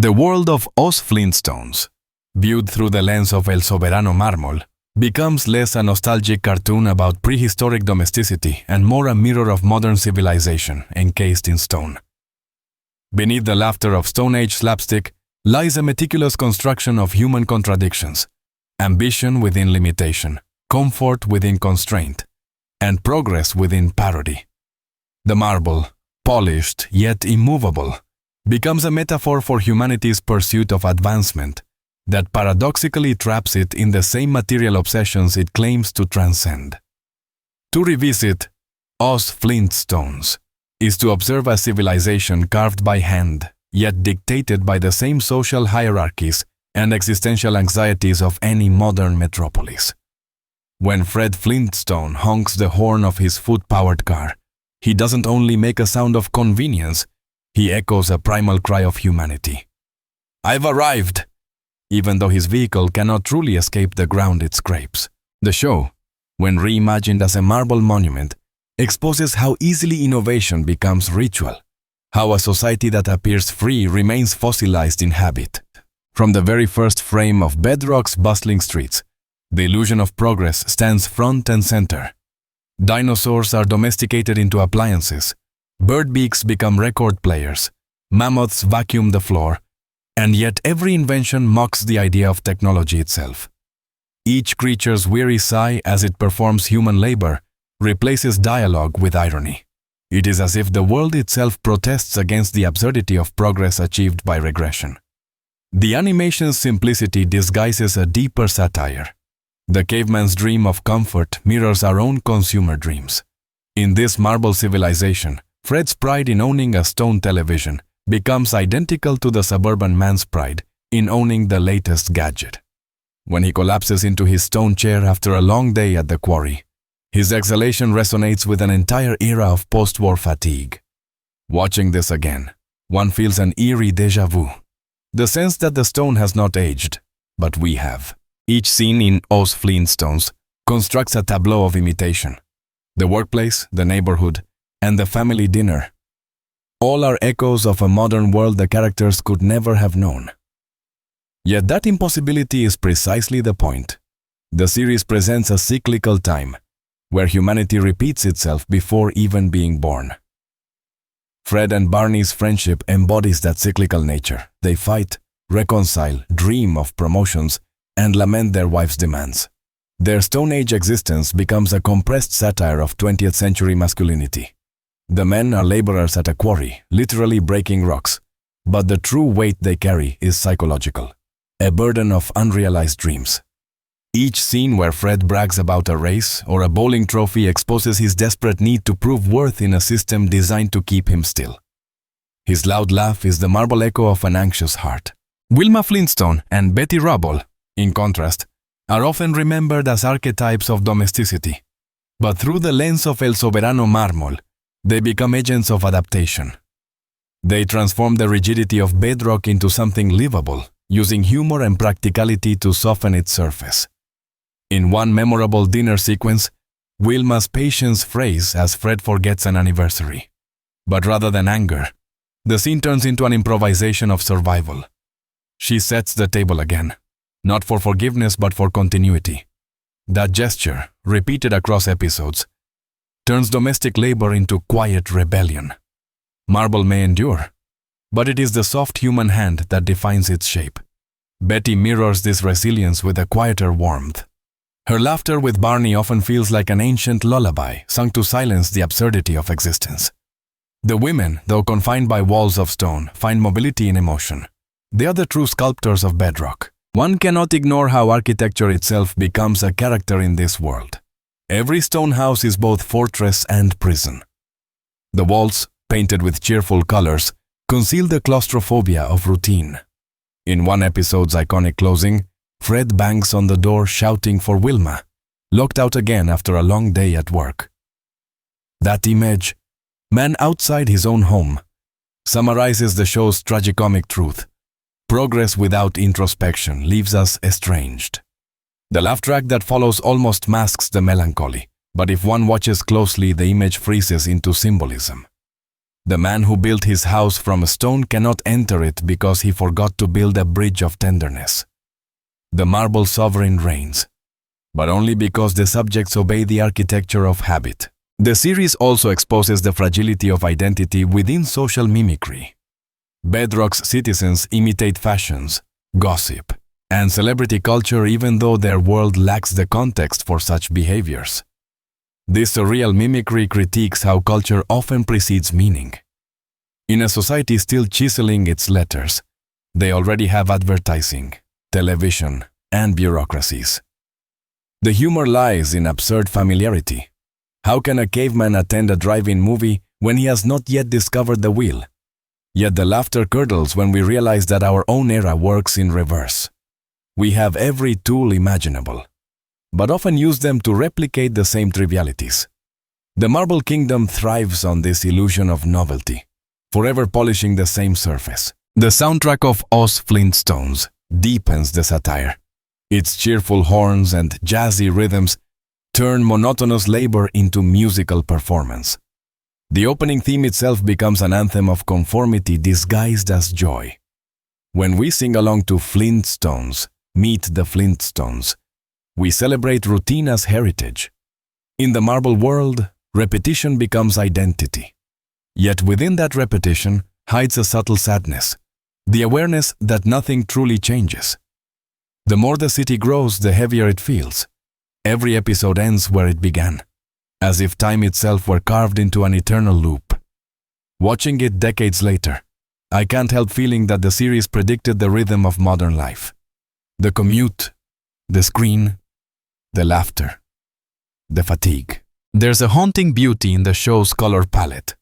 The world of Os Flintstones, viewed through the lens of El Soberano Mármol, becomes less a nostalgic cartoon about prehistoric domesticity and more a mirror of modern civilization encased in stone. Beneath the laughter of Stone Age slapstick lies a meticulous construction of human contradictions, ambition within limitation, comfort within constraint, and progress within parody. The marble, polished yet immovable, becomes a metaphor for humanity's pursuit of advancement that paradoxically traps it in the same material obsessions it claims to transcend. To revisit Os Flintstones is to observe a civilization carved by hand, yet dictated by the same social hierarchies and existential anxieties of any modern metropolis. When Fred Flintstone honks the horn of his foot-powered car, he doesn't only make a sound of convenience, he echoes a primal cry of humanity. "I've arrived!" Even though his vehicle cannot truly escape the ground it scrapes. The show, when reimagined as a marble monument, exposes how easily innovation becomes ritual, how a society that appears free remains fossilized in habit. From the very first frame of Bedrock's bustling streets, the illusion of progress stands front and center. Dinosaurs are domesticated into appliances, bird beaks become record players, mammoths vacuum the floor, and yet every invention mocks the idea of technology itself. Each creature's weary sigh as it performs human labor replaces dialogue with irony. It is as if the world itself protests against the absurdity of progress achieved by regression. The animation's simplicity disguises a deeper satire. The caveman's dream of comfort mirrors our own consumer dreams. In this marble civilization, Fred's pride in owning a stone television becomes identical to the suburban man's pride in owning the latest gadget. When he collapses into his stone chair after a long day at the quarry, his exhalation resonates with an entire era of post-war fatigue. Watching this again, one feels an eerie déjà vu. The sense that the stone has not aged, but we have. Each scene in Os Flintstones constructs a tableau of imitation. The workplace, the neighborhood, and the family dinner. All are echoes of a modern world the characters could never have known. Yet that impossibility is precisely the point. The series presents a cyclical time, where humanity repeats itself before even being born. Fred and Barney's friendship embodies that cyclical nature. They fight, reconcile, dream of promotions, and lament their wife's demands. Their Stone Age existence becomes a compressed satire of 20th century masculinity. The men are laborers at a quarry, literally breaking rocks, but the true weight they carry is psychological, a burden of unrealized dreams. Each scene where Fred brags about a race or a bowling trophy exposes his desperate need to prove worth in a system designed to keep him still. His loud laugh is the marble echo of an anxious heart. Wilma Flintstone and Betty Rubble, in contrast, are often remembered as archetypes of domesticity, but through the lens of El Soberano Mármol, they become agents of adaptation. They transform the rigidity of bedrock into something livable, using humor and practicality to soften its surface. In one memorable dinner sequence, Wilma's patience frays as Fred forgets an anniversary. But rather than anger, the scene turns into an improvisation of survival. She sets the table again, not for forgiveness but for continuity. That gesture, repeated across episodes, turns domestic labor into quiet rebellion. Marble may endure, but it is the soft human hand that defines its shape. Betty mirrors this resilience with a quieter warmth. Her laughter with Barney often feels like an ancient lullaby sung to silence the absurdity of existence. The women, though confined by walls of stone, find mobility in emotion. They are the true sculptors of bedrock. One cannot ignore how architecture itself becomes a character in this world. Every stone house is both fortress and prison. The walls, painted with cheerful colors, conceal the claustrophobia of routine. In one episode's iconic closing, Fred bangs on the door shouting for Wilma, locked out again after a long day at work. That image, man outside his own home, summarizes the show's tragicomic truth. Progress without introspection leaves us estranged. The laugh track that follows almost masks the melancholy, but if one watches closely, the image freezes into symbolism. The man who built his house from a stone cannot enter it because he forgot to build a bridge of tenderness. The marble sovereign reigns, but only because the subjects obey the architecture of habit. The series also exposes the fragility of identity within social mimicry. Bedrock's citizens imitate fashions, gossip, and celebrity culture even though their world lacks the context for such behaviors. This surreal mimicry critiques how culture often precedes meaning. In a society still chiseling its letters, they already have advertising, television, and bureaucracies. The humor lies in absurd familiarity. How can a caveman attend a drive-in movie when he has not yet discovered the wheel? Yet the laughter curdles when we realize that our own era works in reverse. We have every tool imaginable, but often use them to replicate the same trivialities. The Marble Kingdom thrives on this illusion of novelty, forever polishing the same surface. The soundtrack of Oz Flintstones deepens the satire. Its cheerful horns and jazzy rhythms turn monotonous labor into musical performance. The opening theme itself becomes an anthem of conformity disguised as joy. When we sing along to Flintstones, Meet the Flintstones, we celebrate routine as heritage. In the marble world, repetition becomes identity. Yet within that repetition hides a subtle sadness, the awareness that nothing truly changes. The more the city grows, the heavier it feels. Every episode ends where it began, as if time itself were carved into an eternal loop. Watching it decades later, I can't help feeling that the series predicted the rhythm of modern life. The commute, the screen, the laughter, the fatigue. There's a haunting beauty in the show's color palette.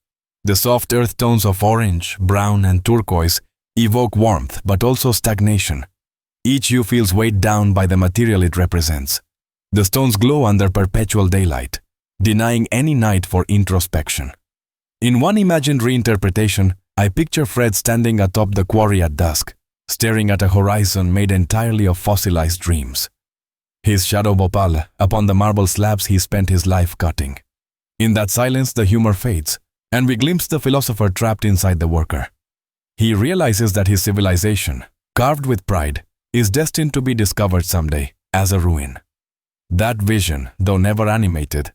The soft earth tones of orange, brown, and turquoise evoke warmth but also stagnation. Each hue feels weighed down by the material it represents. The stones glow under perpetual daylight, denying any night for introspection. In one imagined reinterpretation, I picture Fred standing atop the quarry at dusk, staring at a horizon made entirely of fossilized dreams. His shadow bhopal upon the marble slabs he spent his life cutting. In that silence, the humor fades, and we glimpse the philosopher trapped inside the worker. He realizes that his civilization, carved with pride, is destined to be discovered someday as a ruin. That vision, though never animated,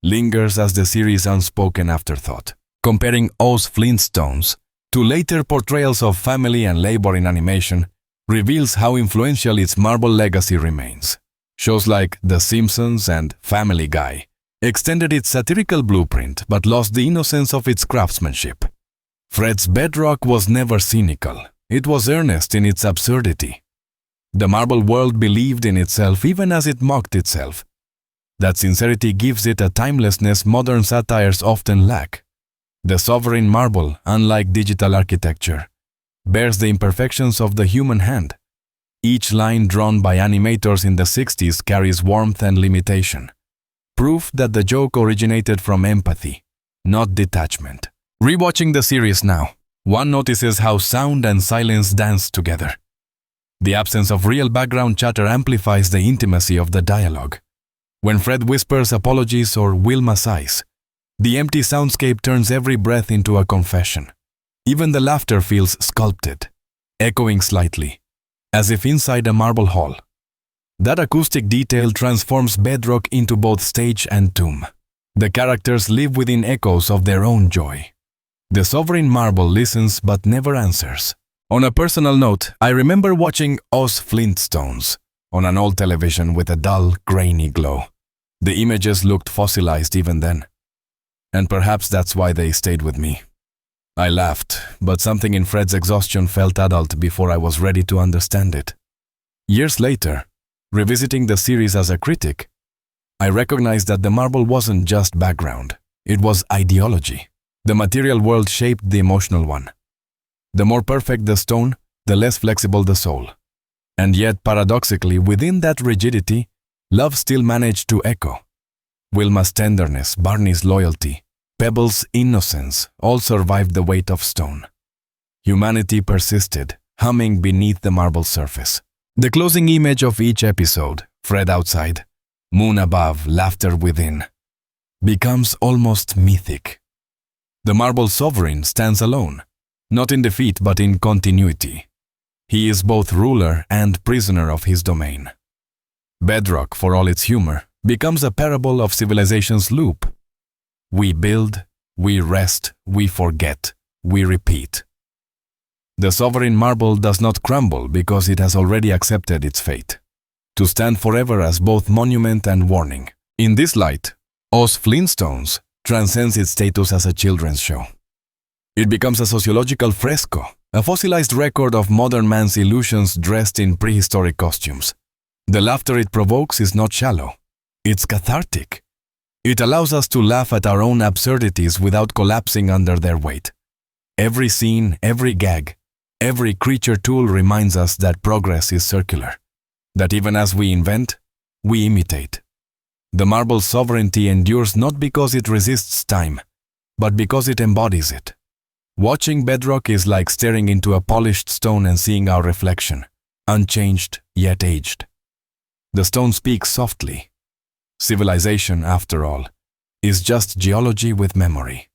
lingers as the series' unspoken afterthought. Comparing Oz Flintstones to later portrayals of family and labor in animation reveals how influential its marble legacy remains. Shows like The Simpsons and Family Guy extended its satirical blueprint but lost the innocence of its craftsmanship. Fred's bedrock was never cynical. It was earnest in its absurdity. The marble world believed in itself even as it mocked itself. That sincerity gives it a timelessness modern satires often lack. The sovereign marble, unlike digital architecture, bears the imperfections of the human hand. Each line drawn by animators in the 60s carries warmth and limitation. Proof that the joke originated from empathy, not detachment. Rewatching the series now, one notices how sound and silence dance together. The absence of real background chatter amplifies the intimacy of the dialogue. When Fred whispers apologies or Wilma sighs, the empty soundscape turns every breath into a confession. Even the laughter feels sculpted, echoing slightly, as if inside a marble hall. That acoustic detail transforms bedrock into both stage and tomb. The characters live within echoes of their own joy. The sovereign marble listens but never answers. On a personal note, I remember watching Oz Flintstones on an old television with a dull, grainy glow. The images looked fossilized even then. And perhaps that's why they stayed with me. I laughed, but something in Fred's exhaustion felt adult before I was ready to understand it. Years later, revisiting the series as a critic, I recognized that the marble wasn't just background. It was ideology. The material world shaped the emotional one. The more perfect the stone, the less flexible the soul. And yet, paradoxically, within that rigidity, love still managed to echo. Wilma's tenderness, Barney's loyalty, Pebble's innocence all survived the weight of stone. Humanity persisted, humming beneath the marble surface. The closing image of each episode, Fred outside, moon above, laughter within, becomes almost mythic. The marble sovereign stands alone, not in defeat but in continuity. He is both ruler and prisoner of his domain. Bedrock, for all its humor, becomes a parable of civilization's loop. We build, we rest, we forget, we repeat. The sovereign marble does not crumble because it has already accepted its fate, to stand forever as both monument and warning. In this light, Os Flintstones transcends its status as a children's show. It becomes a sociological fresco, a fossilized record of modern man's illusions dressed in prehistoric costumes. The laughter it provokes is not shallow. It's cathartic. It allows us to laugh at our own absurdities without collapsing under their weight. Every scene, every gag, every creature tool reminds us that progress is circular, that even as we invent, we imitate. The marble's sovereignty endures not because it resists time, but because it embodies it. Watching bedrock is like staring into a polished stone and seeing our reflection, unchanged yet aged. The stone speaks softly. Civilization, after all, is just geology with memory.